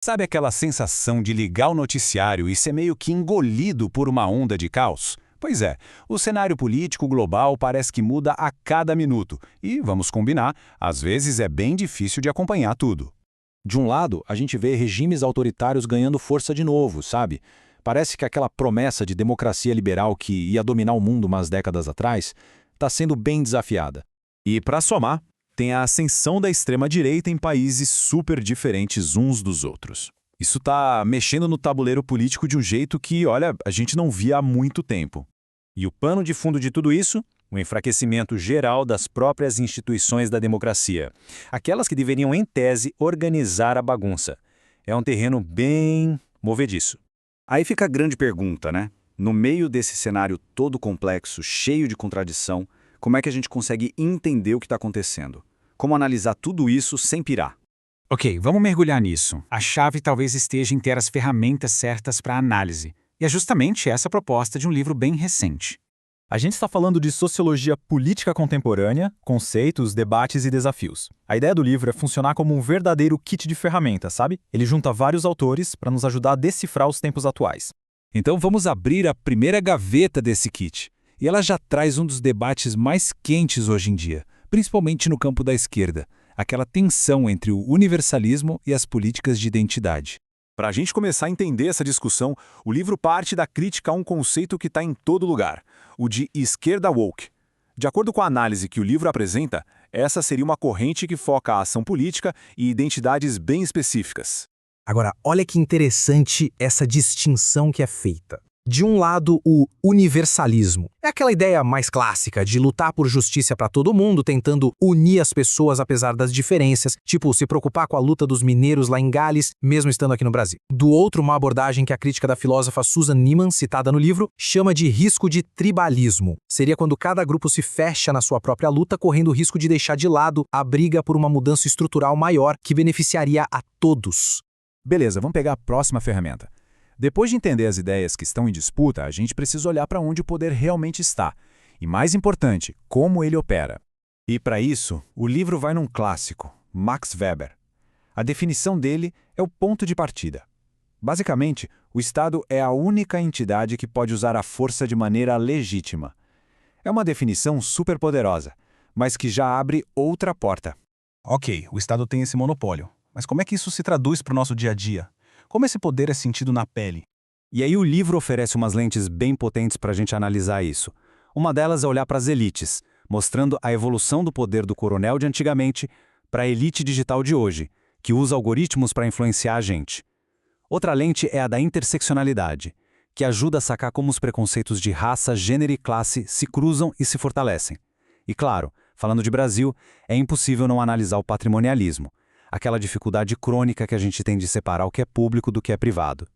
Sabe aquela sensação de ligar o noticiário e ser meio que engolido por uma onda de caos? Pois é, o cenário político global parece que muda a cada minuto e, vamos combinar, às vezes é bem difícil de acompanhar tudo. De um lado, a gente vê regimes autoritários ganhando força de novo, sabe? Parece que aquela promessa de democracia liberal que ia dominar o mundo umas décadas atrás está sendo bem desafiada. E, para somar, tem a ascensão da extrema-direita em países super diferentes uns dos outros. Isso está mexendo no tabuleiro político de um jeito que, olha, a gente não via há muito tempo. E o pano de fundo de tudo isso? O enfraquecimento geral das próprias instituições da democracia. Aquelas que deveriam, em tese, organizar a bagunça. É um terreno bem movediço. Aí fica a grande pergunta, né? No meio desse cenário todo complexo, cheio de contradição, como é que a gente consegue entender o que está acontecendo? Como analisar tudo isso sem pirar? Ok, vamos mergulhar nisso. A chave talvez esteja em ter as ferramentas certas para análise. E é justamente essa a proposta de um livro bem recente. A gente está falando de sociologia política contemporânea, conceitos, debates e desafios. A ideia do livro é funcionar como um verdadeiro kit de ferramentas, sabe? Ele junta vários autores para nos ajudar a decifrar os tempos atuais. Então vamos abrir a primeira gaveta desse kit. E ela já traz um dos debates mais quentes hoje em dia, principalmente no campo da esquerda, aquela tensão entre o universalismo e as políticas de identidade. Para a gente começar a entender essa discussão, o livro parte da crítica a um conceito que está em todo lugar, o de esquerda woke. De acordo com a análise que o livro apresenta, essa seria uma corrente que foca a ação política e identidades bem específicas. Agora, olha que interessante essa distinção que é feita. De um lado, o universalismo. É aquela ideia mais clássica de lutar por justiça para todo mundo, tentando unir as pessoas apesar das diferenças, tipo se preocupar com a luta dos mineiros lá em Gales, mesmo estando aqui no Brasil. Do outro, uma abordagem que a crítica da filósofa Susan Neiman, citada no livro, chama de risco de tribalismo. Seria quando cada grupo se fecha na sua própria luta, correndo o risco de deixar de lado a briga por uma mudança estrutural maior que beneficiaria a todos. Beleza, vamos pegar a próxima ferramenta. Depois de entender as ideias que estão em disputa, a gente precisa olhar para onde o poder realmente está. E mais importante, como ele opera. E para isso, o livro vai num clássico, Max Weber. A definição dele é o ponto de partida. Basicamente, o Estado é a única entidade que pode usar a força de maneira legítima. É uma definição super poderosa, mas que já abre outra porta. Ok, o Estado tem esse monopólio. Mas como é que isso se traduz para o nosso dia a dia? Como esse poder é sentido na pele? E aí o livro oferece umas lentes bem potentes para a gente analisar isso. Uma delas é olhar para as elites, mostrando a evolução do poder do coronel de antigamente para a elite digital de hoje, que usa algoritmos para influenciar a gente. Outra lente é a da interseccionalidade, que ajuda a sacar como os preconceitos de raça, gênero e classe se cruzam e se fortalecem. E claro, falando de Brasil, é impossível não analisar o patrimonialismo, aquela dificuldade crônica que a gente tem de separar o que é público do que é privado.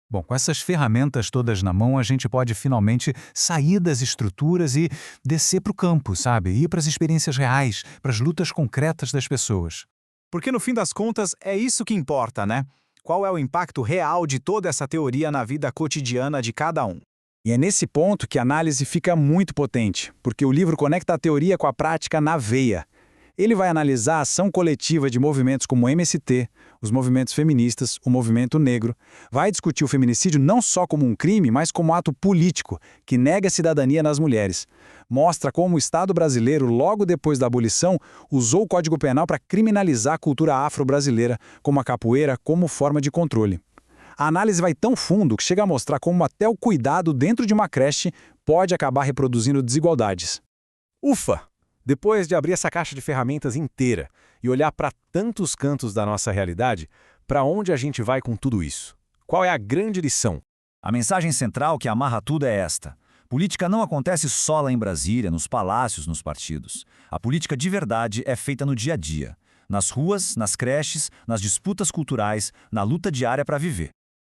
Bom, com essas ferramentas todas na mão, a gente pode finalmente sair das estruturas e descer para o campo, sabe? Ir para as experiências reais, para as lutas concretas das pessoas. Porque no fim das contas é isso que importa, né? Qual é o impacto real de toda essa teoria na vida cotidiana de cada um? E é nesse ponto que a análise fica muito potente, porque o livro conecta a teoria com a prática na veia. Ele vai analisar a ação coletiva de movimentos como o MST, os movimentos feministas, o movimento negro. Vai discutir o feminicídio não só como um crime, mas como ato político, que nega a cidadania nas mulheres. Mostra como o Estado brasileiro, logo depois da abolição, usou o Código Penal para criminalizar a cultura afro-brasileira, como a capoeira, como forma de controle. A análise vai tão fundo que chega a mostrar como até o cuidado dentro de uma creche pode acabar reproduzindo desigualdades. Ufa! Depois de abrir essa caixa de ferramentas inteira e olhar para tantos cantos da nossa realidade, para onde a gente vai com tudo isso? Qual é a grande lição? A mensagem central que amarra tudo é esta. Política não acontece só lá em Brasília, nos palácios, nos partidos. A política de verdade é feita no dia a dia. Nas ruas, nas creches, nas disputas culturais, na luta diária para viver.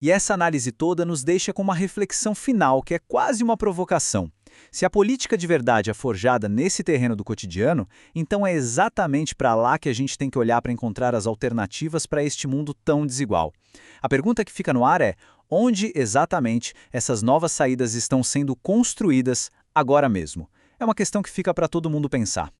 E essa análise toda nos deixa com uma reflexão final, que é quase uma provocação. Se a política de verdade é forjada nesse terreno do cotidiano, então é exatamente para lá que a gente tem que olhar para encontrar as alternativas para este mundo tão desigual. A pergunta que fica no ar é: onde exatamente essas novas saídas estão sendo construídas agora mesmo? É uma questão que fica para todo mundo pensar.